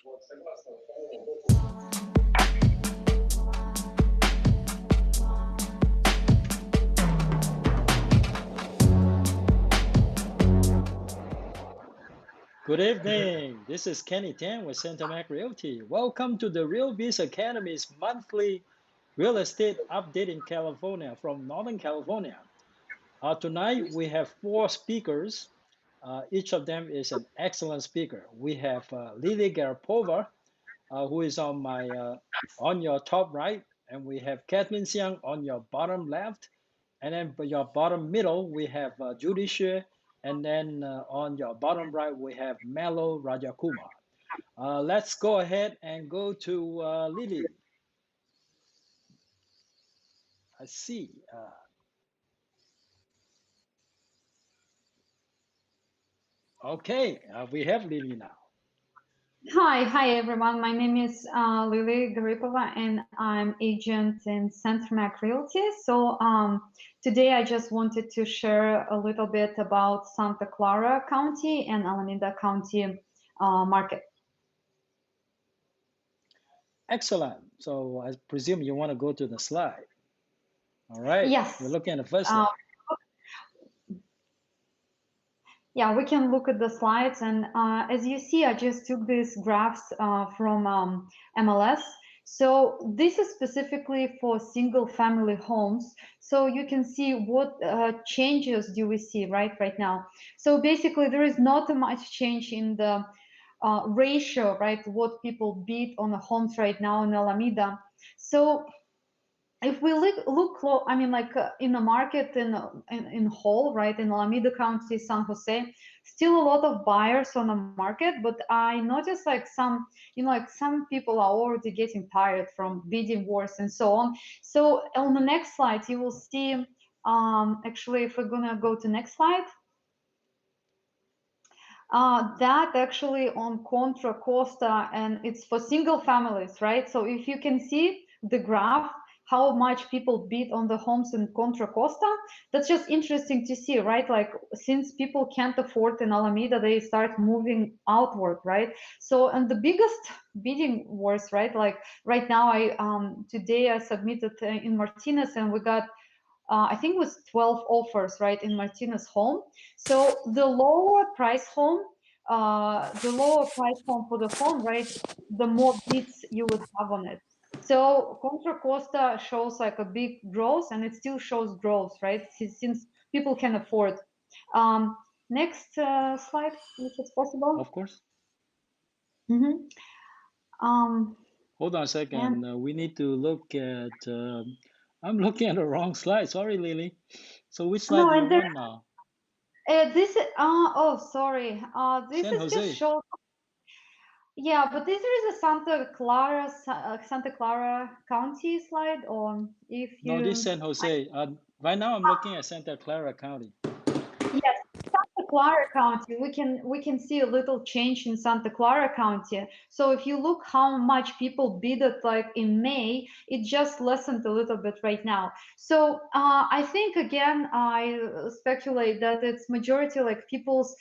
Good evening. This is Kenny Tan with Centermac Realty. Welcome to the Real Biz Academy's monthly real estate update in California from Northern California. Tonight we have four speakers. Each of them is an excellent speaker. We have Lily Garipova, who is on your top right, and we have Kathleen Xiang on your bottom left, and then for your bottom middle we have Judie Xue, and then on your bottom right we have Melo Rajakumar. Let's go ahead and go to Lily. I see. Okay, we have Lily now. Hi everyone. My name is Lily Garipova, and I'm agent in Centermac Realty. So today I just wanted to share a little bit about Santa Clara County and Alameda County market. Excellent. So I presume you want to go to the slide. All right. Yes. We're looking at the first slide. Yeah, we can look at the slides, and as you see, I just took these graphs from MLS. So this is specifically for single family homes. So you can see what changes do we see right now. So basically there is not much change in the ratio, right? What people bid on the homes right now in Alameda. So if we look, I mean, like in the market in whole, right, in Alameda County, San Jose, still a lot of buyers on the market, but I noticed like some, like some people are already getting tired from bidding wars and so on. So on the next slide, you will see, actually, if we're gonna go to next slide, that actually on Contra Costa, and it's for single families, right? So if you can see the graph, how much people bid on the homes in Contra Costa, that's just interesting to see, right? Like since people can't afford in Alameda, they start moving outward, right? So, and the biggest bidding wars, right? Like right now, today I submitted in Martinez, and we got I think it was 12 offers, right, in Martinez home. So the lower price home for the home, right, the more bids you would have on it. So Contra Costa shows like a big growth, and it still shows growth, right, since people can afford. Next slide, if it's possible. Of course. Mm-hmm. Hold on a second. We need to look at. I'm looking at the wrong slide. Sorry, Lily. So which slide do you want now? This is oh sorry. This San is Jose. just show. Yeah, but this is a Santa Clara County slide, or if you. No, this San Jose. Right now, I'm looking at Santa Clara County. Yes, Santa Clara County. We can see a little change in Santa Clara County. So if you look how much people bidded like in May, it just lessened a little bit right now. So I think again, I speculate that it's majority like people's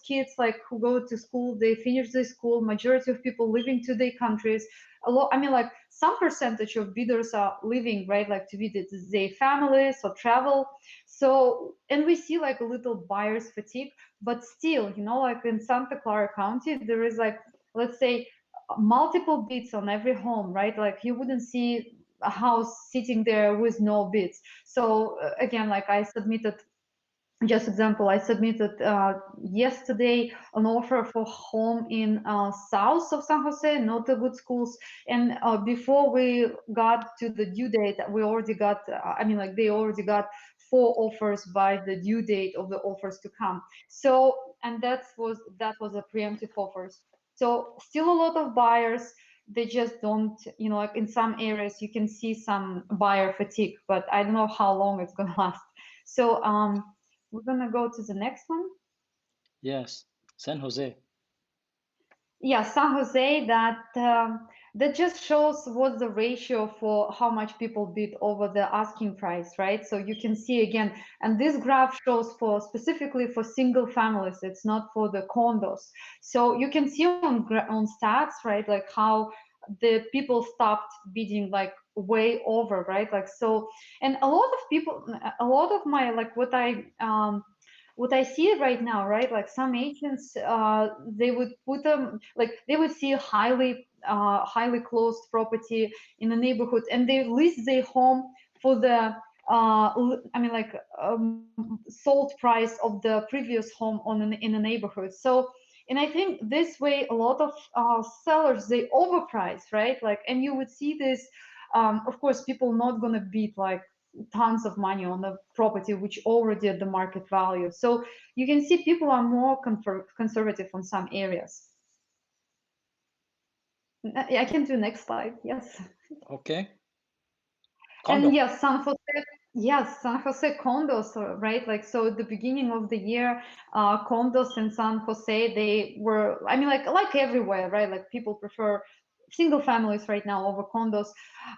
kids like who go to school, they finish the school. Majority of people living to their countries. A lot. I mean, like some percentage of bidders are living right, like to visit their families or travel. So, and we see like a little buyer's fatigue, but still, like in Santa Clara County, there is like, let's say, multiple bids on every home, right? Like you wouldn't see a house sitting there with no bids. So again, like I submitted, just example, I submitted yesterday an offer for home in south of San Jose, not the good schools. And before we got to the due date, we already got, they already got 4 offers by the due date of the offers to come. So, and that was a preemptive offers. So still a lot of buyers, they just don't, like in some areas you can see some buyer fatigue, but I don't know how long it's gonna last. So we're gonna go to the next one. Yes, San Jose. Yeah, San Jose, that just shows what's the ratio for how much people bid over the asking price, right? So you can see again, and this graph shows for specifically for single families. It's not for the condos. So you can see on stats, right, like how the people stopped bidding like way over, right? Like so, and a lot of people, a lot of my like what I see right now, right? Like some agents, they would put them like they would see a highly closed property in a neighborhood, and they list their home for the I mean like sold price of the previous home in a neighborhood. So, and I think this way a lot of sellers they overprice, right? Like, and you would see this. Of course, people not gonna bid like tons of money on the property which already at the market value. So you can see people are more conservative on some areas. I can do next slide. Yes. Okay. And Condo. yes, San Jose condos, right? Like, so at the beginning of the year, condos in San Jose, they were, I mean, like everywhere, right? Like people prefer single families right now over condos.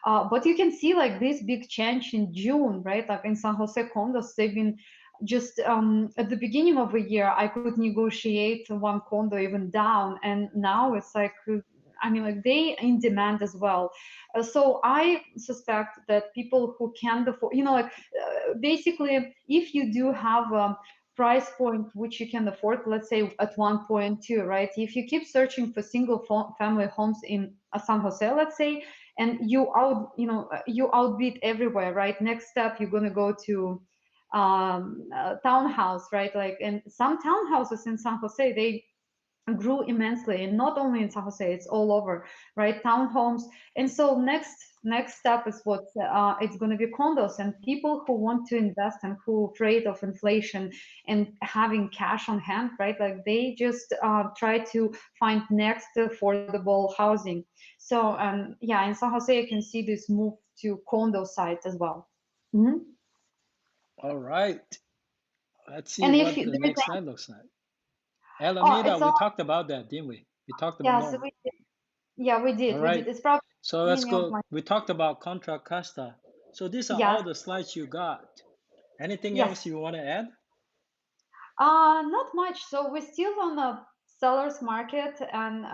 But you can see like this big change in June, right? Like in San Jose condos, they've been just at the beginning of the year, I could negotiate one condo even down, and now it's like, I mean, like they in demand as well. So I suspect that people who can afford, like basically, if you do have a price point which you can afford, let's say at 1.2, right? If you keep searching for single family homes in San Jose, let's say, and you outbid everywhere, right? Next step, you're gonna go to townhouse, right? Like, and some townhouses in San Jose, they grew immensely, and not only in San Jose, it's all over, right? Townhomes. And so next step is what it's going to be condos, and people who want to invest and who afraid of inflation and having cash on hand, right? Like they just try to find next affordable housing. So yeah, in San Jose you can see this move to condo sites as well. Mhm. All right. Let's see And if what you, the there's next slide looks like. Alameda, it's we all, talked about that, didn't we? We talked about yeah, so no. yeah, we All did, right. it's probably So the let's beginning of go. my, We talked about Contra Costa. So these are yes. all the slides you got. Anything else Yes, you want to add? not much. So we're still on a seller's market, and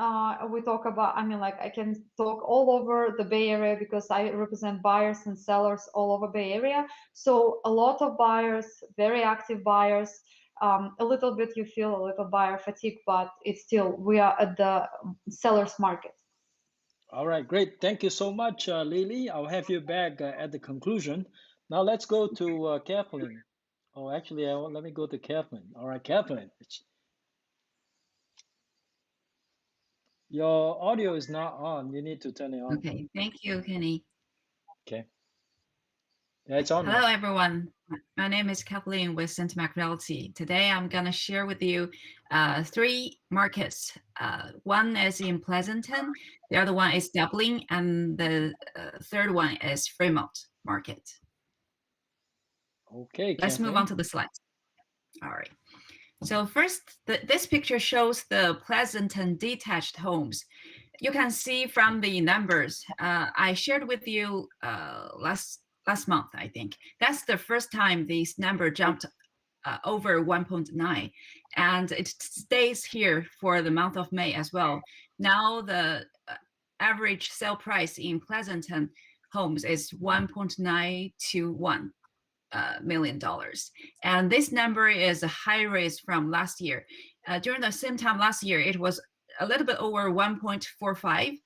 we talk about, I mean, like I can talk all over the Bay Area because I represent buyers and sellers all over Bay Area. So a lot of buyers, very active buyers. A little bit you feel a little buyer fatigue, but it's still, we are at the seller's market. All right, great. Thank you so much, Lily. I'll have you back at the conclusion. Now let's go to Kathleen. Oh, actually, let me go to Kathleen. All right, Kathleen, your audio is not on. You need to turn it on. Okay, thank you, Kenny. Okay. Yeah, it's on Hello, now. everyone. My name is Kathleen with Centumac Realty. Today, I'm going to share with you three markets. One is in Pleasanton, the other one is Dublin, and the third one is Fremont market. Okay, Let's move on Kathleen. to the slides. All right. So first, this picture shows the Pleasanton detached homes. You can see from the numbers I shared with you last month, I think. That's the first time this number jumped over 1.9, and it stays here for the month of May as well. Now the average sale price in Pleasanton homes is $1.921 million. And this number is a high raise from last year. During the same time last year, it was a little bit over 1.45.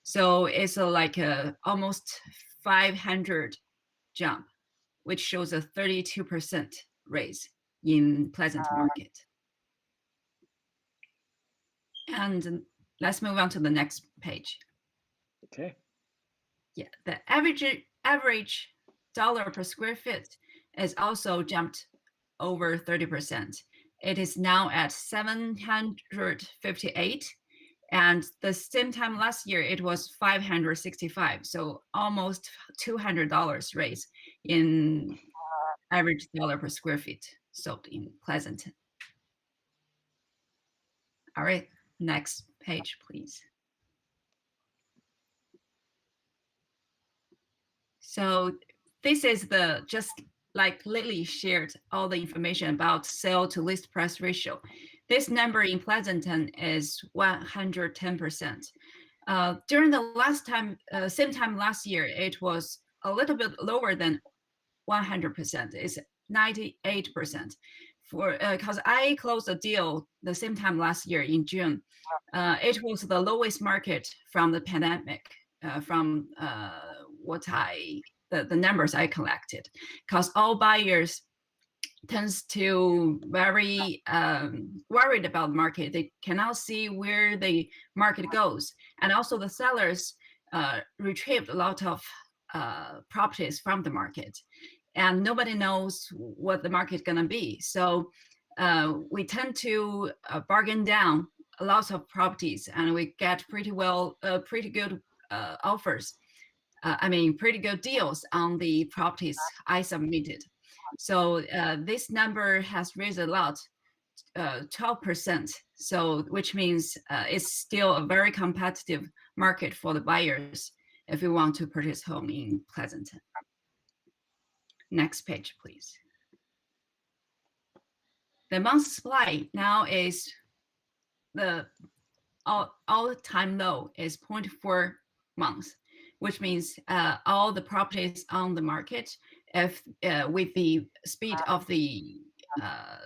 So it's like a almost 500 jump, which shows a 32% raise in Pleasanton market. And let's move on to the next page. Okay. Yeah, the average dollar per square foot is also jumped over 30%. It is now at 758, and the same time last year it was 565. So almost $200 raise in average dollar per square feet sold in Pleasanton. All right, Next page, please. So this is just like Lily shared all the information about sale to list price ratio. This number in Pleasanton is 110%. During the same time last year, it was a little bit lower than 100%. It's 98%. Because I closed a deal the same time last year in June. It was the lowest market from the pandemic, from the numbers I collected, because all buyers tends to very worried about market. They cannot see where the market goes, and also the sellers retrieved a lot of properties from the market, and nobody knows what the market is going to be. So we tend to bargain down a lot of properties, and we get pretty good offers. Pretty good deals on the properties I submitted. So this number has raised a lot, 12%. So which means it's still a very competitive market for the buyers if you want to purchase home in Pleasanton. Next page, please. The month supply now is the all-time low is 0.4 months, which means all the properties on the market, if with the speed of the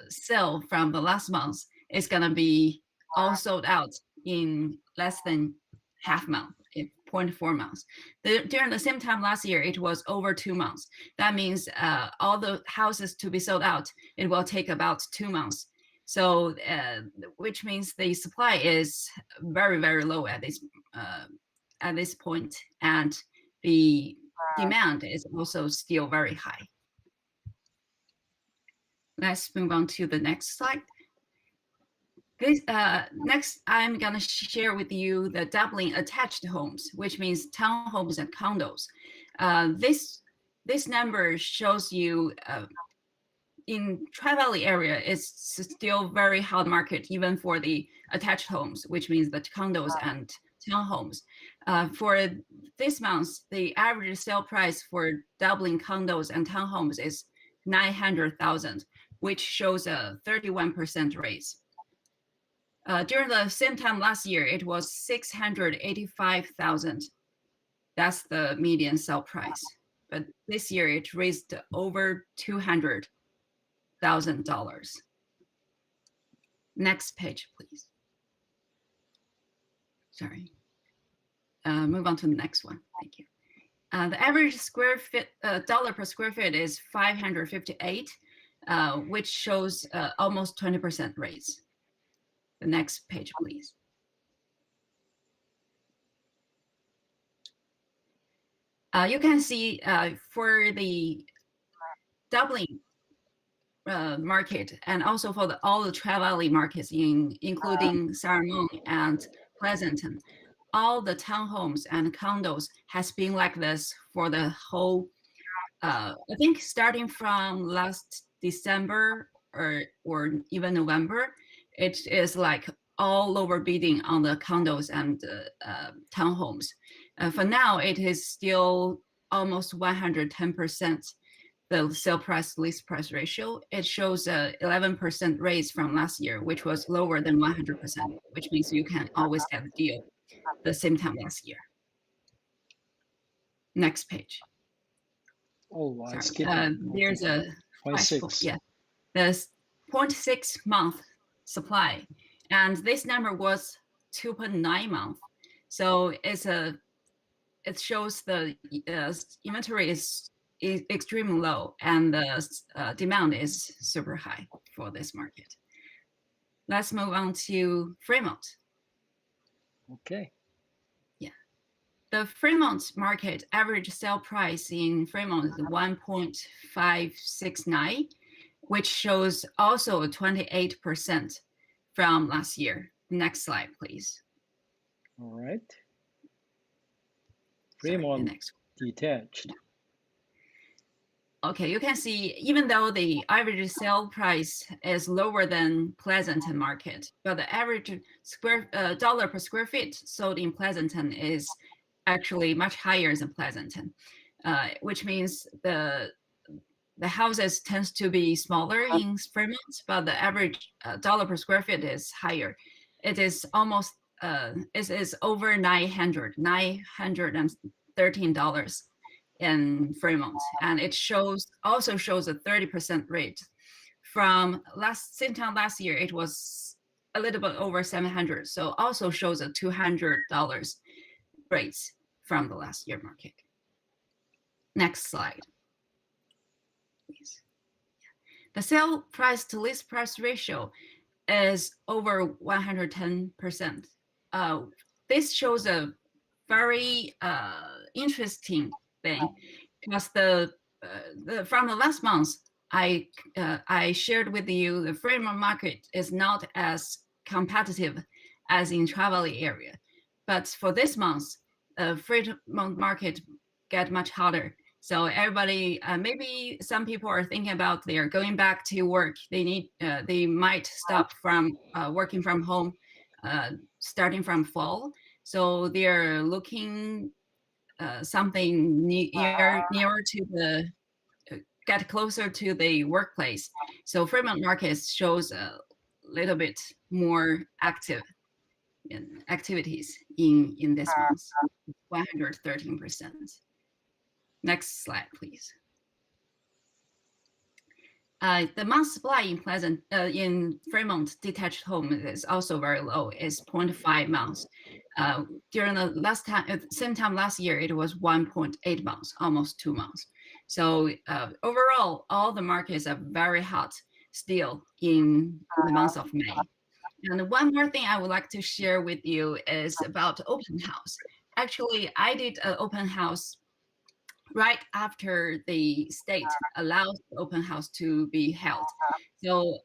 sale from the last month, is going to be all sold out in less than half month, 0.4 months. During the same time last year, it was over 2 months. That means all the houses to be sold out, it will take about 2 months. So, which means the supply is very, very low at this point, and the demand is also still very high. Let's move on to the next slide. Next, I'm going to share with you the doubling attached homes, which means townhomes and condos. This number shows you in Tri-Valley area, it's still very hot market, even for the attached homes, which means the condos and townhomes. For this month, the average sale price for doubling condos and townhomes is $900,000, which shows a 31% raise. During the same time last year, it was $685,000. That's the median sale price. But this year, it raised over $200,000. Next page, please. Sorry. Move on to the next one. Thank you. The average dollar per square foot is $558, which shows almost 20% raise. The next page, please. You can see for the doubling market, and also for all the Tri-Valley markets, including Sacramento and Pleasanton, all the townhomes and condos has been like this for the whole, I think starting from last December or even November, it is like all over bidding on the condos and townhomes. For now, it is still almost 110%. The sale price list price ratio, it shows a 11% raise from last year, which was lower than 100%, which means you can always get a deal the same time last year. Next page. Oh, I skipped. There's a 0.6. Yeah, there's 0.6 month supply, and this number was 2.9 months. So it shows the inventory is extremely low, and the demand is super high for this market. Let's move on to Fremont. Okay. Yeah. The Fremont market average sale price in Fremont is 1.569, which shows also 28% from last year. Next slide, please. All right. Fremont detached. Okay, you can see even though the average sale price is lower than Pleasanton market, but the average dollar per square feet sold in Pleasanton is actually much higher than Pleasanton, which means the houses tends to be smaller in Fremont, but the average dollar per square feet is higher. It is almost it is over $913 in Fremont, and it also shows a 30% rate. From same time last year, it was a little bit over 700, so also shows a $200 rates from the last year market. Next slide, please. The sale price to list price ratio is over 110%. This shows a very interesting thing because from the last month, I shared with you the Fremont market is not as competitive as in travel area, but for this month, the Fremont market get much hotter. So everybody, maybe some people are thinking about they're going back to work. They might stop from working from home, starting from fall. So they're looking something nearer to get closer to the workplace. So Fremont market shows a little bit more activities in this month, 113%. Next slide, please. The month supply in Fremont detached home is also very low. It's 0.5 months. During the same time last year, it was 1.8 months, almost 2 months. So overall, all the markets are very hot still in the month of May. And one more thing I would like to share with you is about open house. Actually, I did an open house right after the state allows the open house to be held. So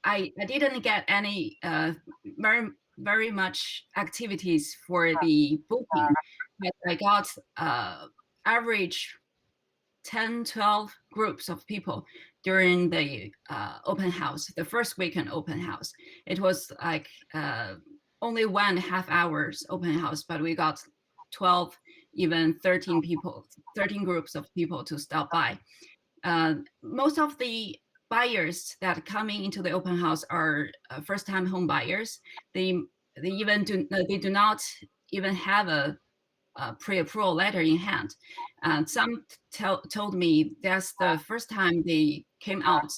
I didn't get any very much activities for the booking, but I got average 10, 12 groups of people during the open house, the first weekend open house. It was like only 1.5 hours open house, but we got 12, even 13 groups of people to stop by. Most of the buyers that coming into the open house are first-time home buyers. They do not even have a pre-approval letter in hand. Some told me that's the first time they came out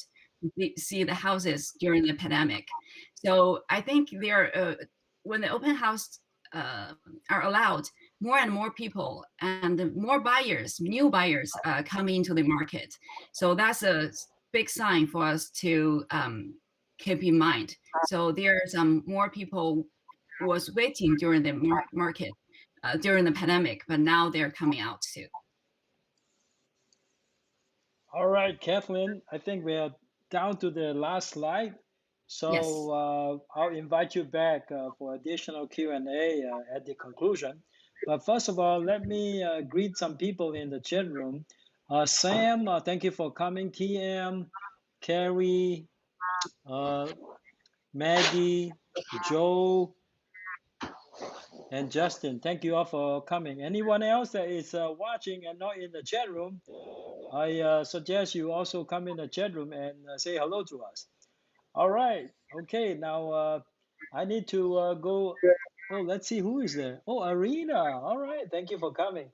to see the houses during the pandemic. So I think when the open house are allowed, more and more people and more buyers, new buyers coming into the market. So that's a big sign for us to keep in mind. So there are some more people was waiting during the market during the pandemic, but now they're coming out too. All right, Kathleen, I think we are down to the last slide. So Yes. I'll invite you back for additional Q&A at the conclusion. But first of all, let me greet some people in the chat room. Sam, thank you for coming. TM, Carrie, Maggie, Joe, and Justin, thank you all for coming. Anyone else that is watching and not in the chat room, I suggest you also come in the chat room and say hello to us. All right. Okay. Now I need to go. Oh, let's see who is there. Oh, Arena. All right. Thank you for coming.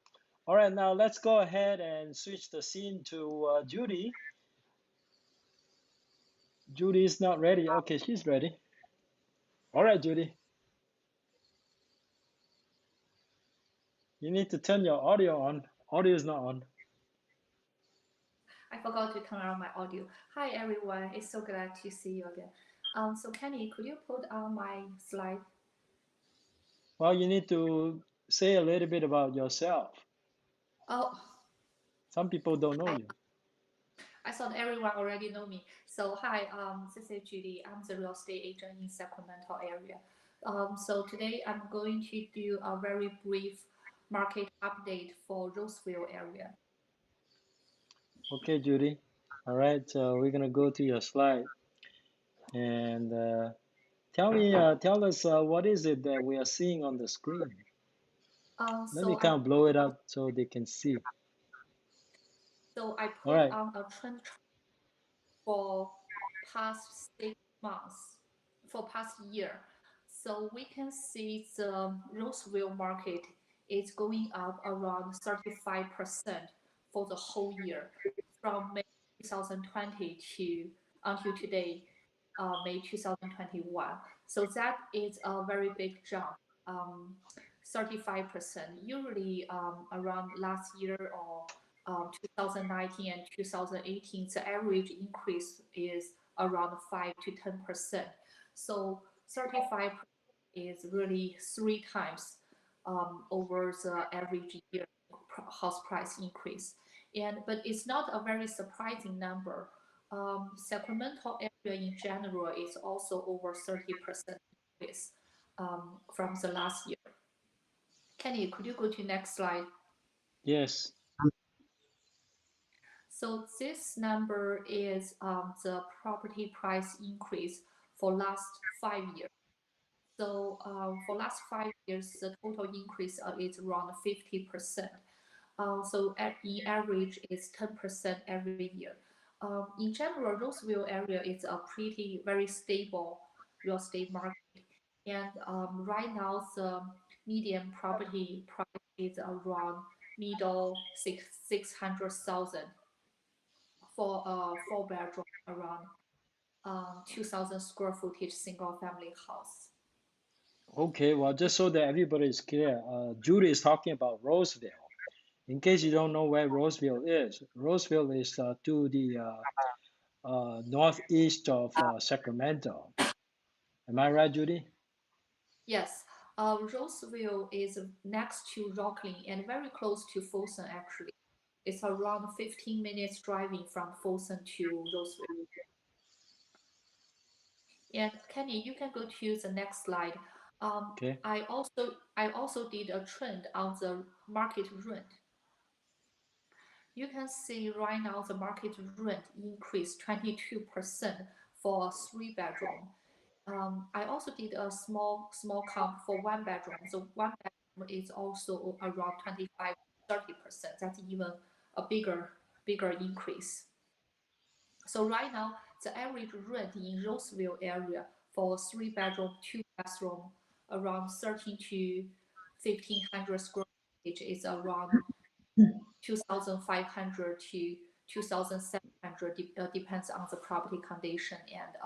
All right. Now let's go ahead and switch the scene to Judie. Judie is not ready. Okay, she's ready. All right, Judie. You need to turn your audio on. Audio is not on. I forgot to turn on my audio. Hi everyone, it's so glad to see you again. So Kenny, could you put on my slide? Well, you need to say a little bit about yourself. Oh, Some people don't know you. I thought everyone already know me. So hi, this is Judy. I'm the real estate agent in Sacramento area. So today I'm going to do a very brief market update for Roseville area. Okay, Judy. All right, so we're gonna go to your slide and tell us what is it that we are seeing on the screen. Let me So I kind of blow it up so they can see. so I All put right. on a trend chart for past 6 months, for past year. So we can see the Roseville market is going up around 35% for the whole year from May 2020 to until today, May 2021. So that is a very big jump, 35%. Usually around last year or 2019 and 2018, the average increase is around 5 to 10%. So 35% is really 3 times over the average year house price increase. But it's not a very surprising number. Sacramento area in general is also over 30% increase from the last year. Kenny, could you go to next slide? Yes. So this number is the property price increase for last 5 years. So for last 5 years, the total increase is around 50%. So in average, it's 10% every year. In general, Roseville area is a pretty very stable real estate market. And right now, the median property price is around middle 600,000 for a 4 bedroom, around 2,000 square footage single family house. Okay, well, just so that everybody is clear, Judy is talking about Roseville. In case you don't know where Roseville is to the northeast of Sacramento. Am I right, Judy? Yes, Roseville is next to Rocklin and very close to Folsom actually. It's around 15 minutes driving from Folsom to Roseville. And Kenny, you can go to the next slide. Okay. I also did a trend on the market rent. You can see right now the market rent increased 22% for a 3 bedroom. I also did a small count for 1 bedroom. So 1 bedroom is also around 25-30%. That's even a bigger increase. So right now, the average rent in Roseville area for 3 bedroom, 2 bathroom, around 13 to 1,500 square feet is around 2,500 to 2,700, depends on the property condition and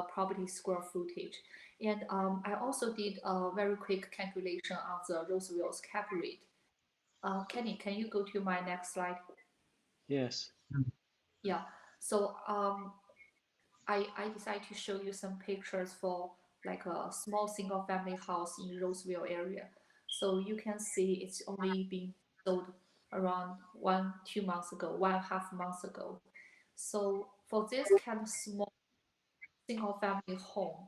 property square footage. And I also did a very quick calculation on the Roseville's cap rate. Kenny, can you go to my next slide? Yes. Yeah. So I decided to show you some pictures for like a small single family house in Roseville area. So you can see it's only been sold around 1-2 months ago, 1.5 months ago. So for this kind of small single family home,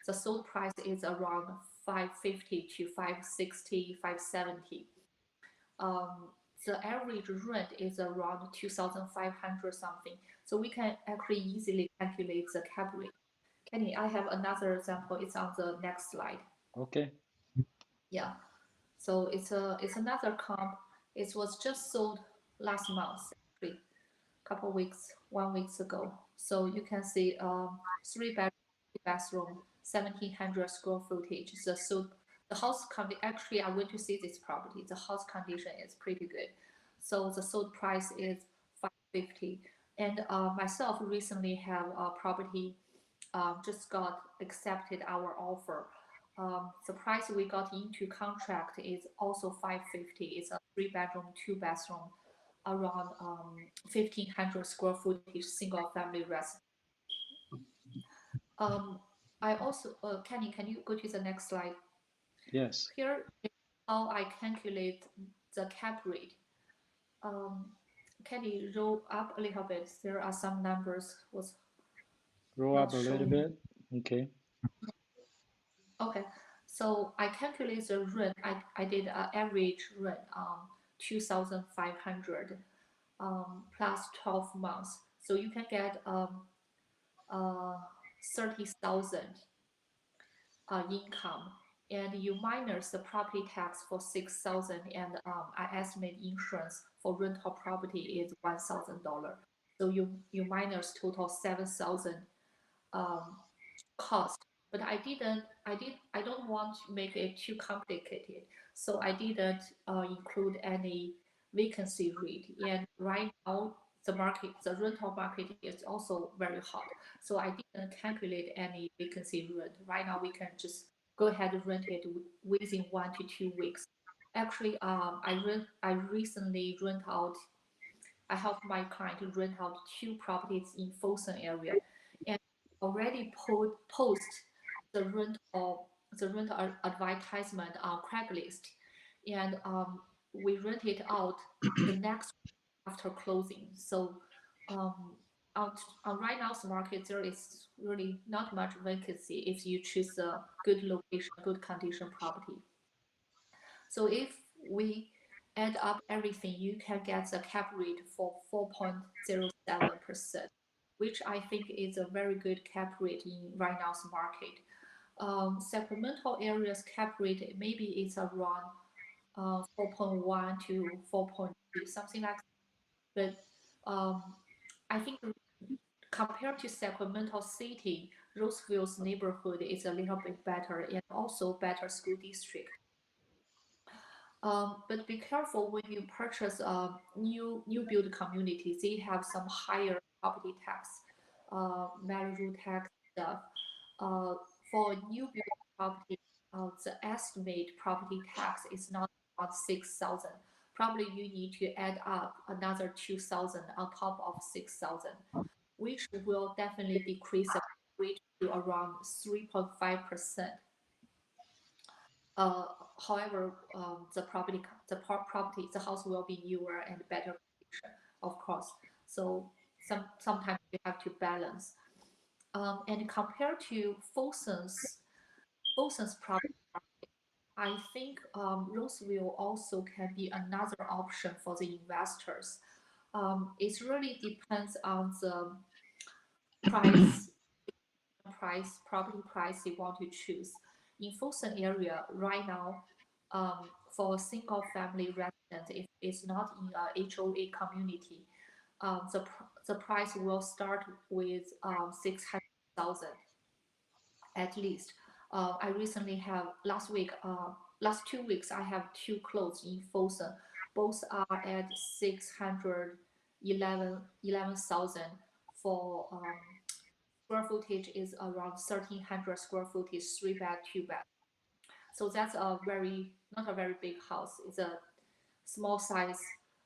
the sold price is around 550 to 560, 570. The average rent is around 2,500 something. So we can actually easily calculate the cap rate. Kenny, I have another example. It's on the next slide. Okay. Yeah. So it's another comp. It was just sold last month, actually, couple weeks, 1 week ago. So you can see 3 bedroom, 2 bathroom, 1,700 square footage. The house actually I went to see this property. The house condition is pretty good. So the sold price is 550. And myself recently have a property just got accepted our offer. The price we got into contract is also 550. It's a 3 bedroom, 2 bathroom, around 1,500 square footage single family residence. I also, Kenny, can you go to the next slide? Yes. Here is how I calculate the cap rate. Can you roll up a little bit? There are some numbers was Roll not up a little showing. bit. Okay. Okay, so I calculate the rent. I did an average rent 2,500 plus 12 months. So you can get 30,000 income, and you minus the property tax for 6,000, and I estimate insurance for rental property is $1,000. So you minus total 7,000 cost. But I don't want to make it too complicated, so I didn't include any vacancy rate. And right now, the rental market is also very hot. So I didn't calculate any vacancy rate. Right now, we can just go ahead and rent it within 1 to 2 weeks. Actually, I recently rent out. I helped my client to rent out 2 properties in Folsom area, and already post the rental advertisement on Craigslist, and we rent it out the next after closing. So on right now's market, there is really not much vacancy if you choose a good location, good condition property. So if we add up everything, you can get the cap rate for 4.07%, which I think is a very good cap rate in right now's market. Sacramento area's cap rate maybe it's around 4.1 to 4.2, something like that. But I think compared to Sacramento City, Roseville's neighborhood is a little bit better and also better school district. But be careful when you purchase new build communities. They have some higher property tax, Melo tax stuff. For new build property, the estimate property tax is not about 6,000. Probably you need to add up another 2,000 on top of 6,000, which will definitely decrease the rate to around 3.5%. However, the house will be newer and better condition, of course. So sometimes you have to balance. And compared to Folsom's property, I think Roseville also can be another option for the investors. It really depends on the property price you want to choose. In Folsom area right now, for a single family resident, if it's not in a HOA community, the price will start with 600,000 at least. I recently have last 2 weeks, I have 2 closed in Folsom. Both are at 611,000 for square footage is around 1,300 square footage, 3 bed, 2 bed. So that's not a very big house. It's a small size,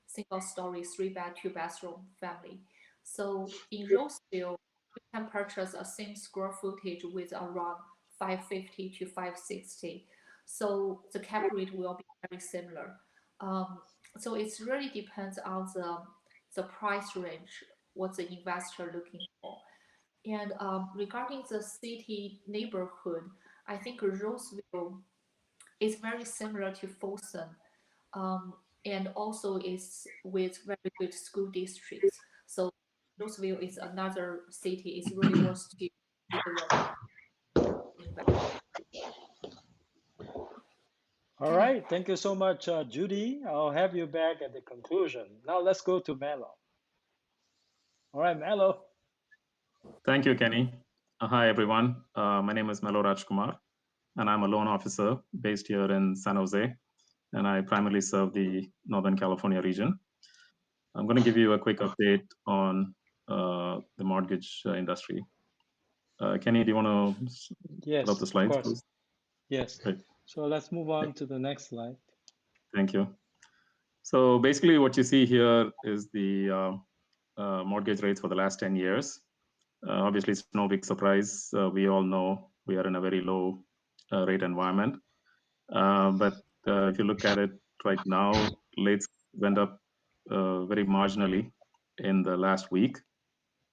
single story, 3 bed, 2 bathroom family. So in Roseville, you can purchase a same square footage with around 550 to 560. So the cap rate will be very similar. So it really depends on the price range, what the investor looking for. And regarding the city neighborhood, I think Roseville is very similar to Folsom, and also is with very good school districts. So Roseville is another city. It's really worth to invest. All right, thank you so much, Judy. I'll have you back at the conclusion. Now let's go to Melo. All right, Melo. Thank you, Kenny. Hi, everyone. My name is Melo Rajakumar, and I'm a loan officer based here in San Jose, and I primarily serve the Northern California region. I'm going to give you a quick update on the mortgage industry. Kenny, do you want to Yes, put up the slides, of course. please? Yes. Great. So let's move on to the next slide. Thank you. So basically what you see here is the mortgage rates for the last 10 years. Obviously, it's no big surprise. We all know we are in a very low rate environment. But if you look at it right now, rates went up very marginally in the last week.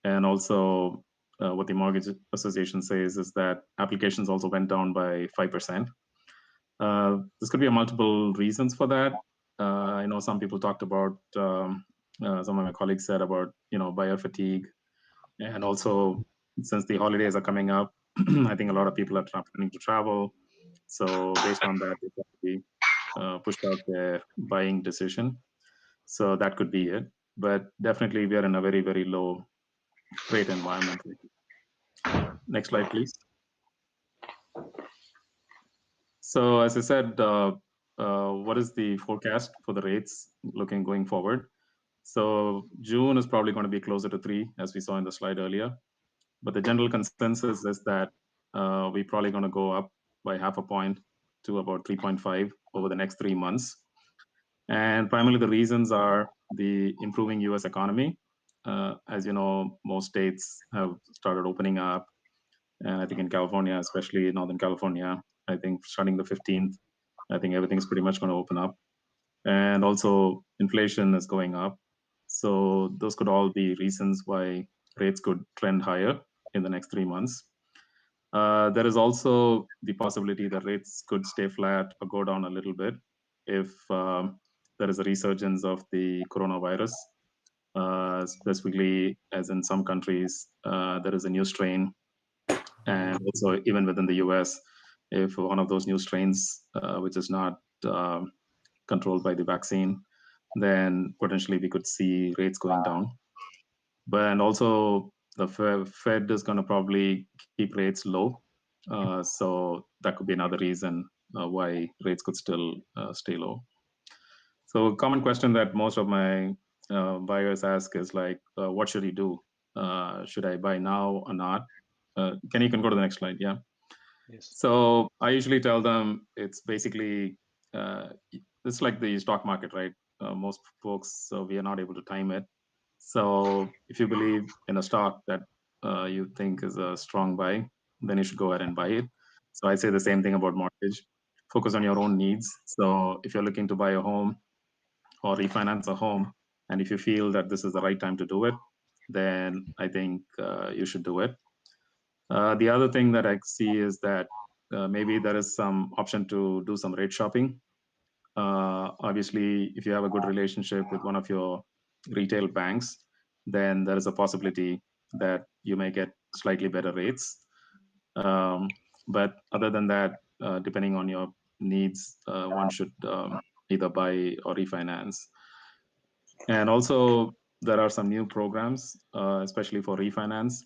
And also what the Mortgage Association says is that applications also went down by 5%. This could be multiple reasons for that. I know some people talked about some of my colleagues said about buyer fatigue, and also since the holidays are coming up, I think a lot of people are planning to travel. So based on that, they probably pushed out their buying decision. So that could be it. But definitely, we are in a very, very low rate environment. Next slide, please. So as I said, what is the forecast for the rates looking going forward? So June is probably going to be closer to 3, as we saw in the slide earlier. But the general consensus is that we're probably going to go up by half a point to about 3.5 over the next 3 months. And primarily the reasons are the improving US economy. As you know, most states have started opening up. And I think in California, especially Northern California, I think starting the 15th, I think everything's pretty much going to open up. And also inflation is going up. So those could all be reasons why rates could trend higher in the next 3 months. There is also the possibility that rates could stay flat or go down a little bit if there is a resurgence of the coronavirus. Specifically, as in some countries, there is a new strain. And also even within the US, if one of those new strains, which is not controlled by the vaccine, then potentially we could see rates going down. But and also the Fed is going to probably keep rates low. So that could be another reason why rates could still stay low. So a common question that most of my buyers ask is like, what should you do? Should I buy now or not? Can you go to the next slide? Yeah. Yes. So I usually tell them it's basically, it's like the stock market, right? Most folks, we are not able to time it. So if you believe in a stock that you think is a strong buy, then you should go ahead and buy it. So I say the same thing about mortgage. Focus on your own needs. So if you're looking to buy a home or refinance a home, and if you feel that this is the right time to do it, then I think you should do it. The other thing that I see is that maybe there is some option to do some rate shopping. Obviously, if you have a good relationship with one of your retail banks, then there is a possibility that you may get slightly better rates. But other than that, depending on your needs, one should either buy or refinance. And also, there are some new programs, especially for refinance.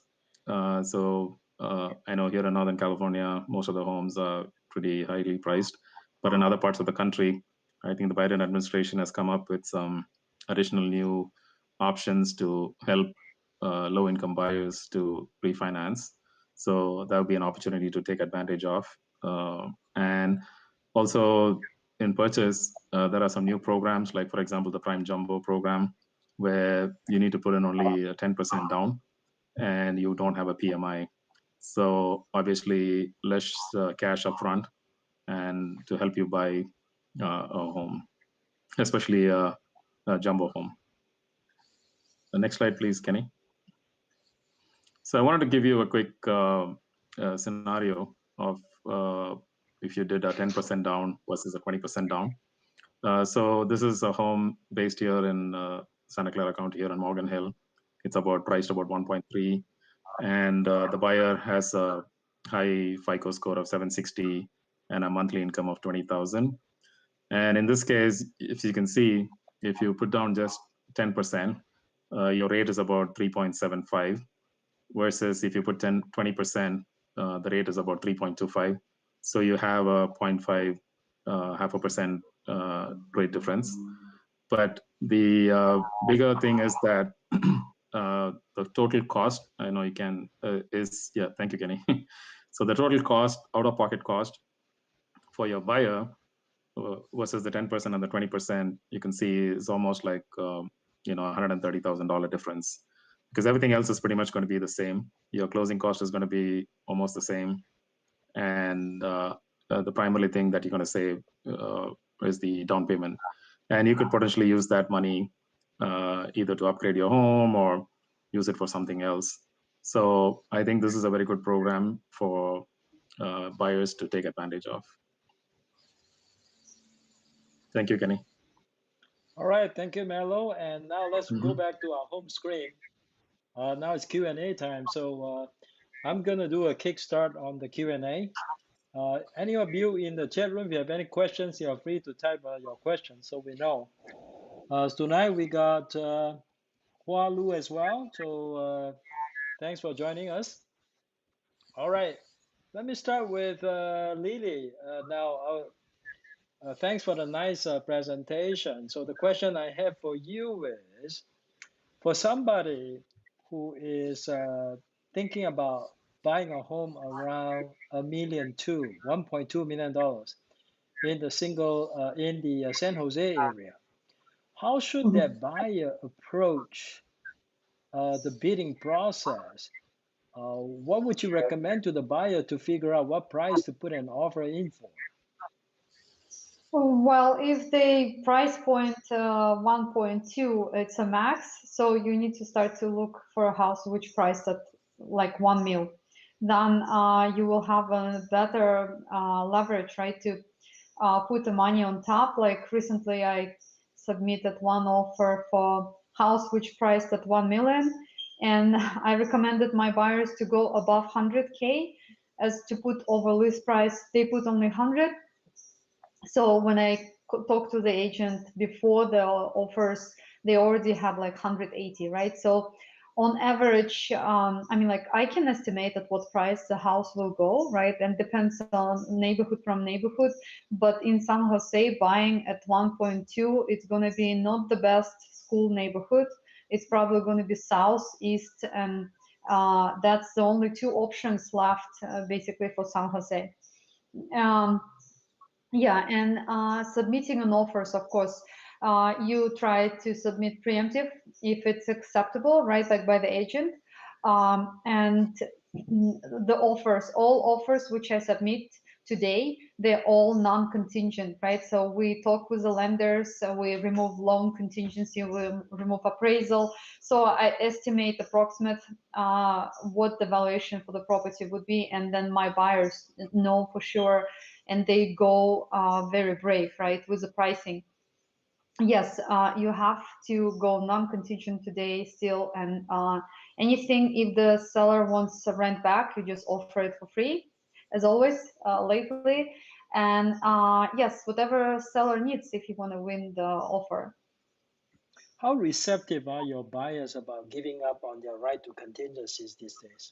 I know here in Northern California, most of the homes are pretty highly priced, but in other parts of the country, I think the Biden administration has come up with some additional new options to help low-income buyers to refinance. So that would be an opportunity to take advantage of. And also in purchase, there are some new programs, like for example, the Prime Jumbo program, where you need to put in only 10% down and you don't have a PMI. So obviously less cash upfront and to help you buy a home, especially a jumbo home. The next slide, please, Kenny. So I wanted to give you a quick scenario of if you did a 10% down versus a 20% down. So this is a home based here in Santa Clara County here in Morgan Hill. It's priced about 1.3, and the buyer has a high FICO score of 760 and a monthly income of 20,000. And in this case, if you can see, if you put down just 10%, your rate is about 3.75, versus if you put 20%, the rate is about 3.25. So you have a 0.5, half a percent rate difference. But the bigger thing is that the total cost, I know you can, is, yeah, thank you, Kenny. So the total cost, out-of-pocket cost for your buyer versus the 10% and the 20%, you can see is almost like, $130,000 difference, because everything else is pretty much going to be the same. Your closing cost is going to be almost the same. And the primary thing that you're going to save is the down payment. And you could potentially use that money either to upgrade your home or use it for something else. So I think this is a very good program for buyers to take advantage of. Thank you, Kenny. All right, thank you, Melo. And now let's go Mhm. back to our home screen. Now it's Q&A time. So I'm gonna do a kickstart on the Q&A. Any of you in the chat room, if you have any questions, you are free to type your questions so we know. Tonight we got Hua Lu as well. So thanks for joining us. All right, let me start with Lily. Thanks for the nice presentation. So the question I have for you is, for somebody who is thinking about buying a home around $1.2 million in the San Jose area, how should Mhm. that buyer approach the bidding process? What would you recommend to the buyer to figure out what price to put an offer in for? Well, if the price point 1.2, it's a max, so you need to start to look for a house which priced at like 1 mil. Then you will have a better leverage, right, to put the money on top. Like recently, I submitted one offer for house which priced at 1 million, and I recommended my buyers to go above 100K as to put over list price. They put only 100. So when I talked to the agent before the offers, they already had like 180, right? So on average, I mean, like I can estimate at what price the house will go, right? And depends on neighborhood from neighborhood. But in San Jose, buying at 1.2, it's going to be not the best school neighborhood. It's probably going to be south, east, and that's the only two options left basically for San Jose. Um, yeah, and submitting an offers, of course, you try to submit preemptive if it's acceptable, right, like by the agent. And the offers, all offers which I submit today, they're all non-contingent, right? So we talk with the lenders, we remove loan contingency, we remove appraisal. So I estimate approximate what the valuation for the property would be, and then my buyers know for sure, and they go very brave, right, with the pricing. Yes, you have to go non-contingent today still, and anything if the seller wants to rent back, you just offer it for free, as always, lately. And yes, whatever seller needs if you want to win the offer. How receptive are your buyers about giving up on their right to contingencies these days?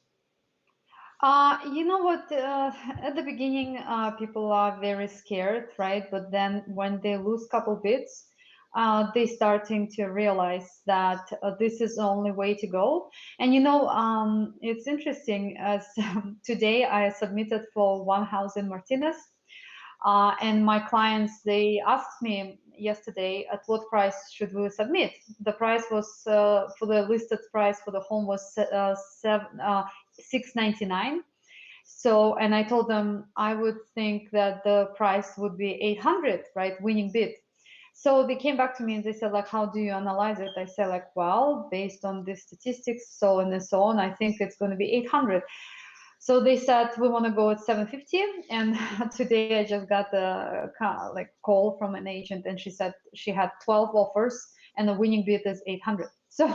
You know what? At the beginning, people are very scared, right? But then when they lose couple bits, they starting to realize that this is the only way to go. And you know, it's interesting. As today, I submitted for one house in Martinez, and my clients, they asked me yesterday at what price should we submit. The price was for the listed price for the home was $699. So, and I told them I would think that the price would be 800, right, winning bid. So they came back to me and they said, like, how do you analyze it? I said, like, well, based on the statistics, so on and so on, I think it's going to be 800. So they said we want to go at 750, and today I just got a call from an agent, and she said she had 12 offers and the winning bid is 800. So,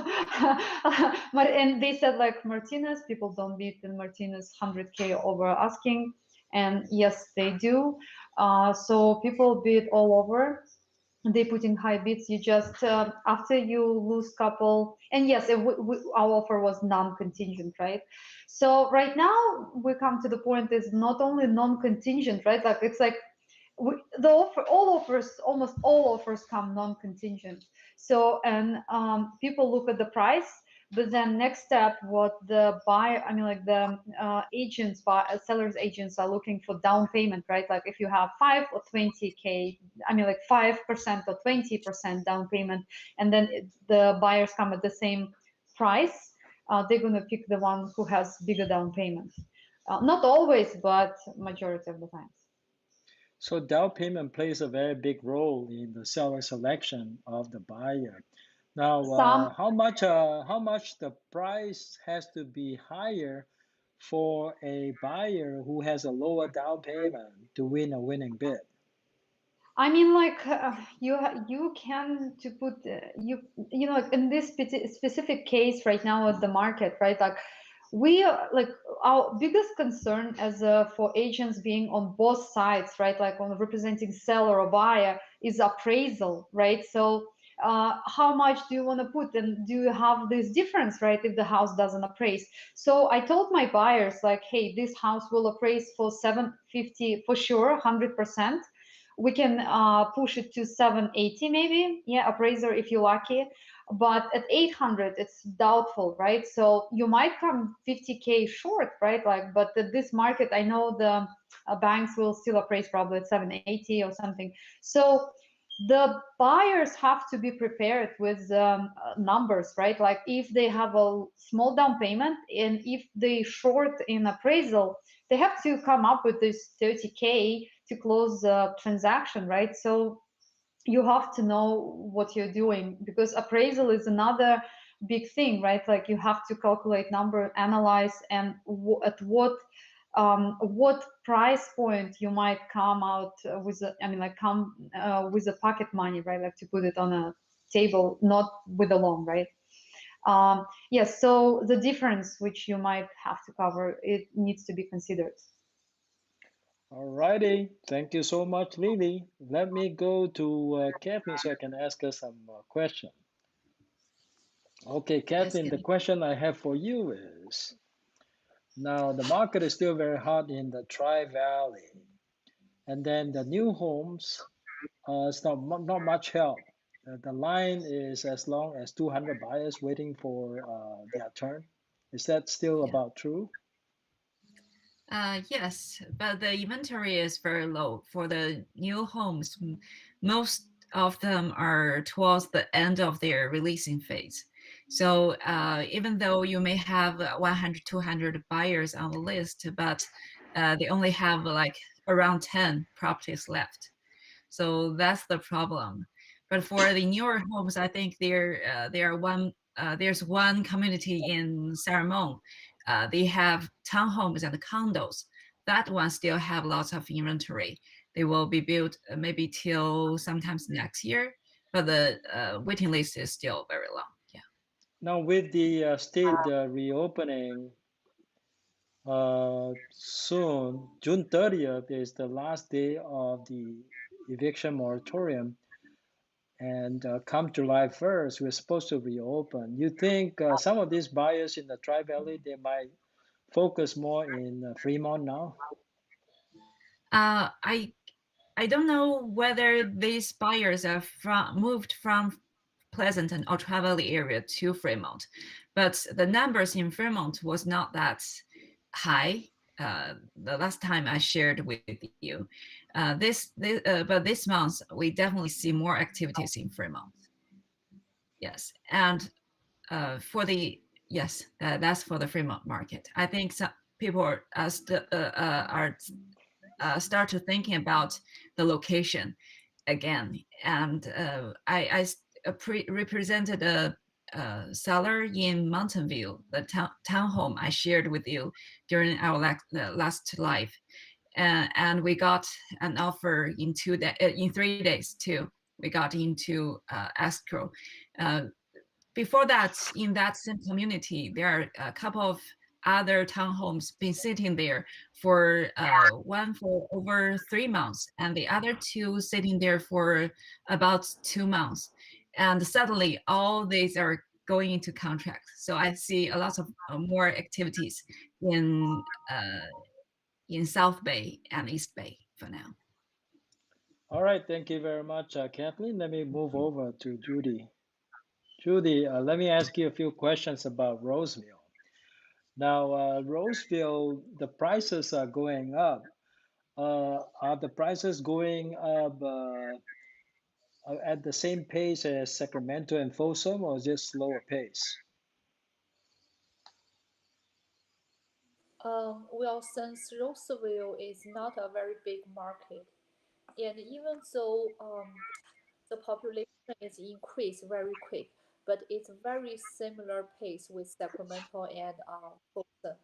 and they said like Martinez, people don't bid in Martinez 100K over asking, and yes, they do. So people bid all over. They put in high bids. You just after you lose couple, and yes, our offer was non-contingent, right? So right now we come to the point is not only non-contingent, right? Like it's like the offer, all offers, almost all offers come non-contingent. So, and people look at the price, but then next step, what the buyer, I mean, like the agents, sellers agents are looking for down payment, right? Like if you have 5 or 20K, I mean, like 5% or 20% down payment, and then the buyers come at the same price, they're going to pick the one who has bigger down payment. Not always, but majority of the times. So down payment plays a very big role in the seller selection of the buyer. Now, Some how much the price has to be higher for a buyer who has a lower down payment to win a winning bid? I mean, like you can to put you know like in this specific case right now at the market, right? Like we like our biggest concern as for agents being on both sides, right? Like on representing seller or buyer is appraisal, right? So how much do you want to put, and do you have this difference, right? If the house doesn't appraise, so I told my buyers like, hey, this house will appraise for 750 for sure, 100%. We can push it to 780 maybe, yeah, appraiser if you're lucky, but at 800 it's doubtful, right? So you might come 50k short, right? Like, but at this market I know the banks will still appraise probably at 780 or something. So the buyers have to be prepared with numbers, right? Like if they have a small down payment and if they short in appraisal, they have to come up with this 30k to close the transaction, right? So you have to know what you're doing, because appraisal is another big thing, right? Like you have to calculate number, analyze, and at what price point you might come out with I mean, like come with a pocket money, right? Like to put it on a table, not with a loan, right? Yes, so the difference which you might have to cover, it needs to be considered. All righty. Thank you so much, Lily. Let me go to Kathleen so I can ask her some question. Okay, Yes, Kathleen, the Kelly. question I have for you is, now the market is still very hot in the Tri Valley, and then the new homes, it's not much help. The line is as long as 200 buyers waiting for their turn. Is that still Yeah. about true? Yes, but the inventory is very low for the new homes. Most of them are towards the end of their releasing phase. So even though you may have 100, 200 buyers on the list, but they only have like around 10 properties left. So that's the problem. But for the newer homes, I think there's one community in Sacramento. They have townhomes and condos. That one still have lots of inventory. They will be built maybe till sometimes next year, but the waiting list is still very long. Yeah. Now, with the state reopening soon, June 30th is the last day of the eviction moratorium. And come July 1st, we're supposed to reopen. You think some of these buyers in the Tri Valley, they might focus more in Fremont now? Uh, I I don't know whether these buyers are moved from Pleasanton or Tri Valley area to Fremont, but the numbers in Fremont was not that high. The last time I shared with you, but this month we definitely see more activities in Fremont. Yes, and for the yes, that's for the Fremont market. I think some people are start to thinking about the location again. And I represented a seller in Mountain View, the townhome I shared with you during our last live. And we got an offer in in 3 days too. We got into escrow. Uh, Before that, in that same community, there are a couple of other townhomes been sitting there for one for over 3 months and the other two sitting there for about 2 months. And suddenly all these are going into contract. So I see a lot of more activities in South Bay and East Bay for now. All right, thank you very much, Kathleen. Let me move over to Judy. Judy, let me ask you a few questions about Roseville. Now, Roseville, the prices are going up. Are the prices going up at the same pace as Sacramento and Folsom, or just slower pace? Well, since Roseville is not a very big market, and even though the population is increased very quick, but it's very similar pace with Sacramento and Folsom.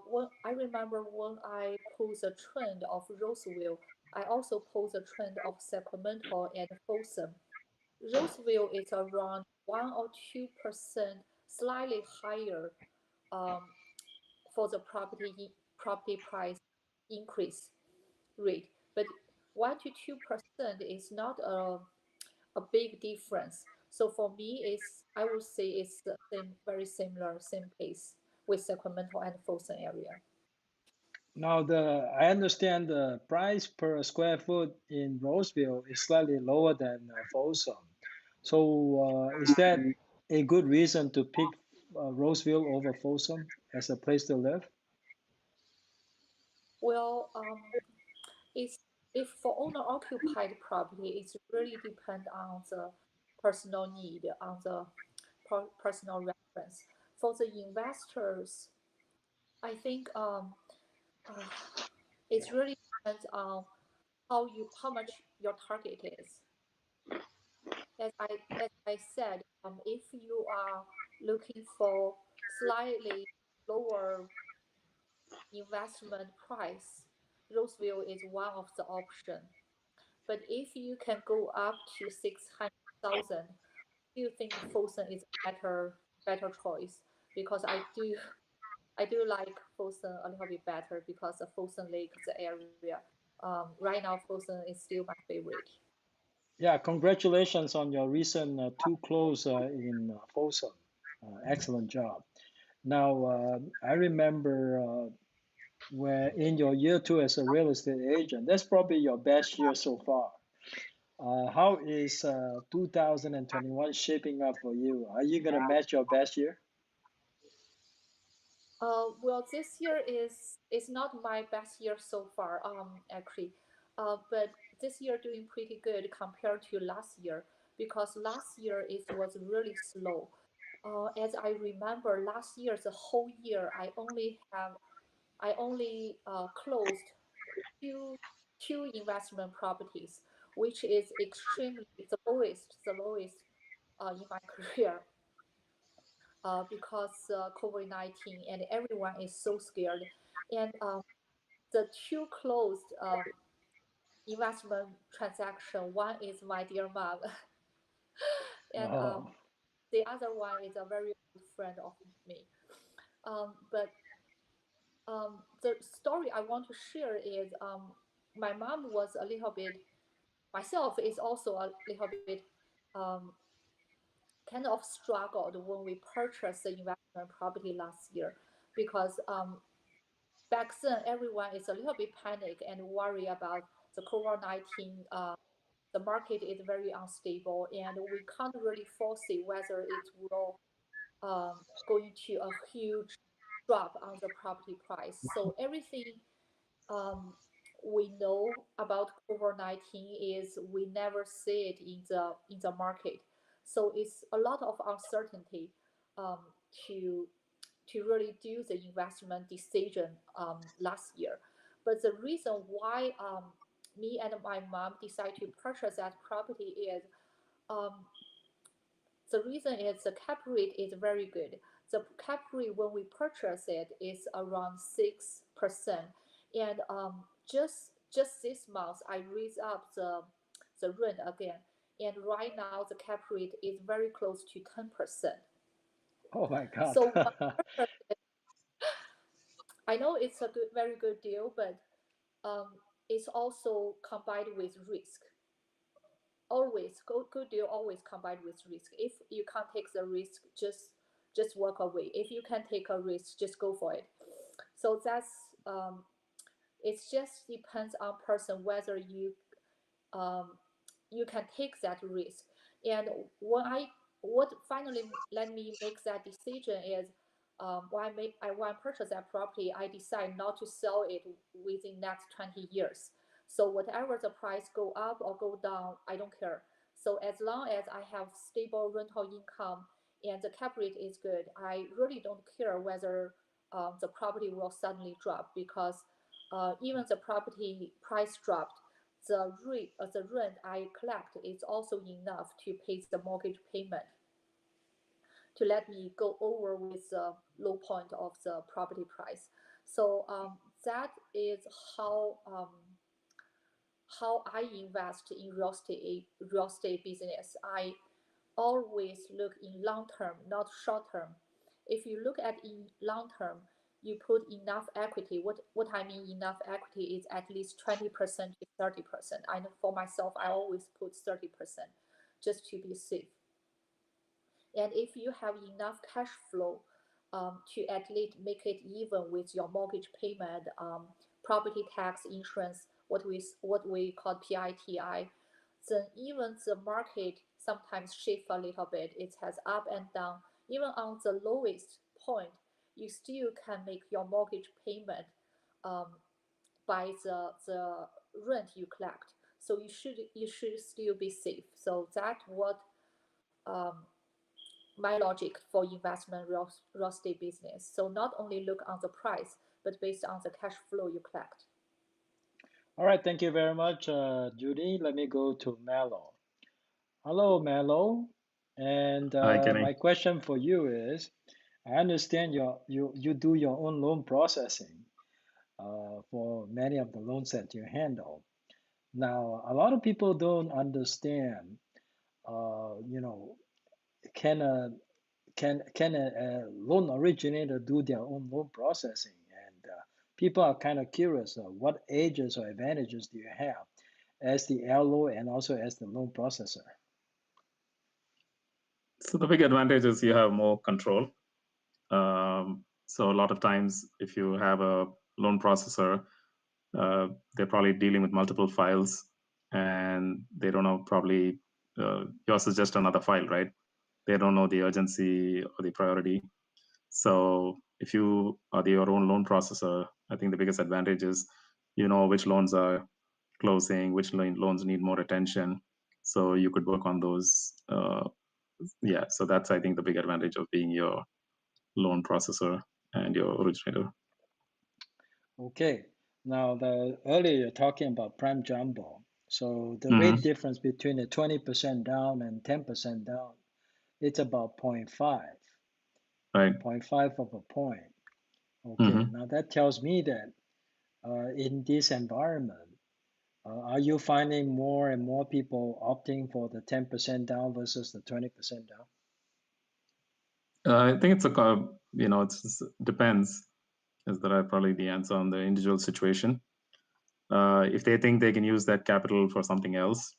When I remember when I pulled the trend of Roseville, I also post a trend of Sacramento and Folsom. Roseville is around 1 or 2% slightly higher um, for the property price increase rate, but 1 to 2% is not a big difference. So for me, I would say it's the same, very similar, same pace with Sacramento and Folsom area. Now, I understand the price per square foot in Roseville is slightly lower than Folsom. So, is that a good reason to pick Roseville over Folsom as a place to live? Well, it's if for owner occupied property, it's really depend on the personal need, on the personal reference. For the investors, I think uh, it really depends on how much your target is. As I said, if you are looking for slightly lower investment price, Roseville is one of the option. But if you can go up to 600,000, I do think Folsom is better choice because I do like Folsom a little bit better because of Folsom Lake, the area. Right now, Folsom is still my favorite. Yeah, congratulations on your recent two close in Folsom. Excellent job. Now, I remember where in your year two as a real estate agent, that's probably your best year so far. How is 2021 shaping up for you? Are you going to match your best year? Well, this year is not my best year so far, actually. But this year doing pretty good compared to last year because last year it was really slow. As I remember, last year the whole year I only closed two investment properties, which is extremely the lowest in my career because COVID-19 and everyone is so scared. And the two closed investment transaction, one is my dear mom, and Oh, the other one is a very good friend of me. But the story I want to share is my mom was a little bit, myself is also a little bit um, kind of struggled when we purchased the investment property last year because back then everyone is a little bit panic and worry about the COVID-19. The market is very unstable and we can't really foresee whether it will going to a huge drop on the property price. So everything um, we know about COVID-19 is we never see it in the market. So it's a lot of uncertainty um, to to really do the investment decision last year. But the reason why me and my mom decided to purchase that property is um, the reason is the cap rate is very good. The cap rate when we purchase it is around 6%, and just this month I raised up the rent again, and right now the cap rate is very close to 10%. oh my God. So I know it's a very good deal, but um, it's also combined with risk. Always good deal always combined with risk. If you can't take the risk, just walk away. If you can take a risk, just go for it. So that's it just depends on person whether um, you can take that risk. And what finally let me make that decision is when I purchase that property, I decide not to sell it within next 20 years. So whatever the price go up or go down, I don't care. So as long as I have stable rental income and the cap rate is good, I really don't care whether the property will suddenly drop because even the property price dropped, the rent I collect is also enough to pay the mortgage payment to let me go over with the low point of the property price. So that is how I invest in real estate business, I always look in long term, not short term. If you look at in long term, you put enough equity. What I mean enough equity is at least 20% to 30%. I know for myself, I always put 30% just to be safe. And if you have enough cash flow to at least make it even with your mortgage payment, property tax, insurance, what we call PITI, then even the market sometimes shift a little bit. It has up and down. Even on the lowest point, you still can make your mortgage payment by the rent you collect. So you should still be safe. So that's what my logic for investment real estate business. So not only look on the price, but based on the cash flow you collect. All right, thank you very much, Judy. Let me go to Melo. Hello, Melo. And Hi, Kenny. my question for you is, I understand you do your own loan processing for many of the loans that you handle. Now, a lot of people don't understand, you know, can a loan originator do their own loan processing? And people are kind of curious, what edges or advantages do you have as the LO and also as the loan processor? So the big advantage is you have more control. So a lot of times, if you have a loan processor, they're probably dealing with multiple files, and they don't know probably yours is just another file, right? They don't know the urgency or the priority. So if you are your own loan processor, I think the biggest advantage is you know which loans are closing, which loans need more attention. So you could work on those. Yeah, so that's, I think, the big advantage of being your loan processor and your originator. Okay. Now, earlier you're talking about prime jumbo. So the rate difference between a 20% down and 10% down, it's about 0.5. Right. 0.5 of a point. Okay. Now that tells me that in this environment, are you finding more and more people opting for the 10% down versus the 20% down? I think it's it depends. Is that probably the answer on the individual situation? If they think they can use that capital for something else,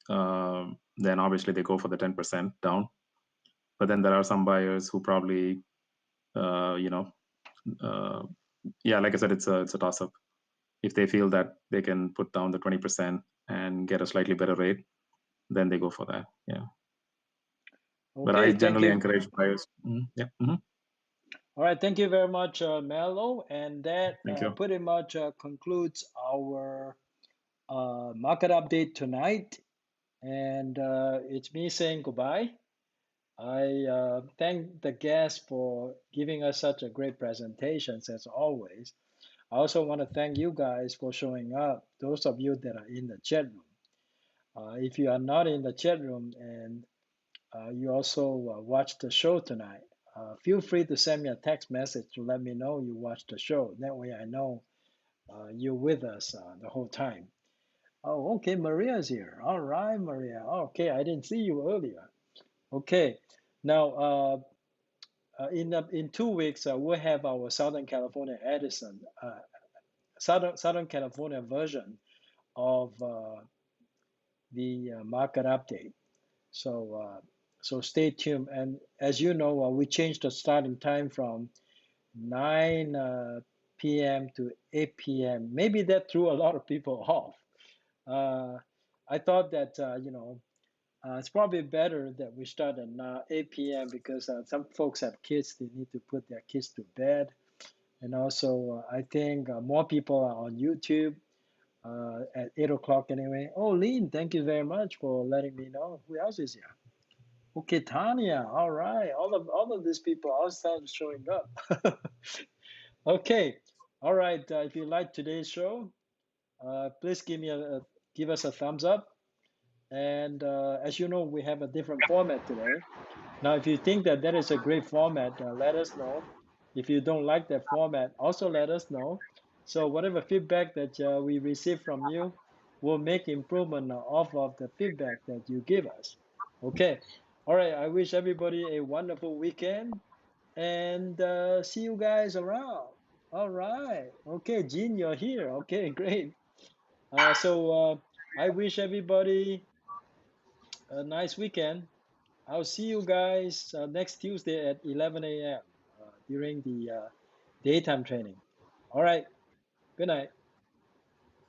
then obviously they go for the 10% down. But then there are some buyers who probably, yeah, like I said, it's a toss-up. If they feel that they can put down the 20% and get a slightly better rate, then they go for that. Yeah. Okay, but I generally encourage buyers. Yeah. All right, thank you very much, Melo. And that Thank you. pretty much concludes our market update tonight. And it's me saying goodbye. I thank the guests for giving us such a great presentations as always. I also want to thank you guys for showing up, those of you that are in the chat room. If you are not in the chat room and you also watched the show tonight, feel free to send me a text message to let me know you watched the show. That way I know you're with us the whole time. Oh, okay, Maria's here. All right, Maria. Okay, I didn't see you earlier. Okay, now in 2 weeks we'll have our Southern California Edison, Southern California version of the market update. So stay tuned. And as you know, we changed the starting time from 9 p.m. to 8 p.m. Maybe that threw a lot of people off. I thought that, it's probably better that we start at 8 p.m. because some folks have kids, they need to put their kids to bed. And also, I think more people are on YouTube at 8 o'clock anyway. Oh, Lynn, thank you very much for letting me know. Who else is here? Okay, Tanya, all right. All of these people all started showing up. Okay, all right. If you like today's show, please give us a thumbs up. And as you know, we have a different format today. Now, if you think that is a great format, let us know. If you don't like that format, also let us know. So whatever feedback that we receive from you, we'll make improvement off of the feedback that you give us. Okay. All right. I wish everybody a wonderful weekend and see you guys around. All right. Okay, Jean, you're here. Okay, great. I wish everybody a nice weekend. I'll see you guys next Tuesday at 11 a.m. During the daytime training. All right. Good night.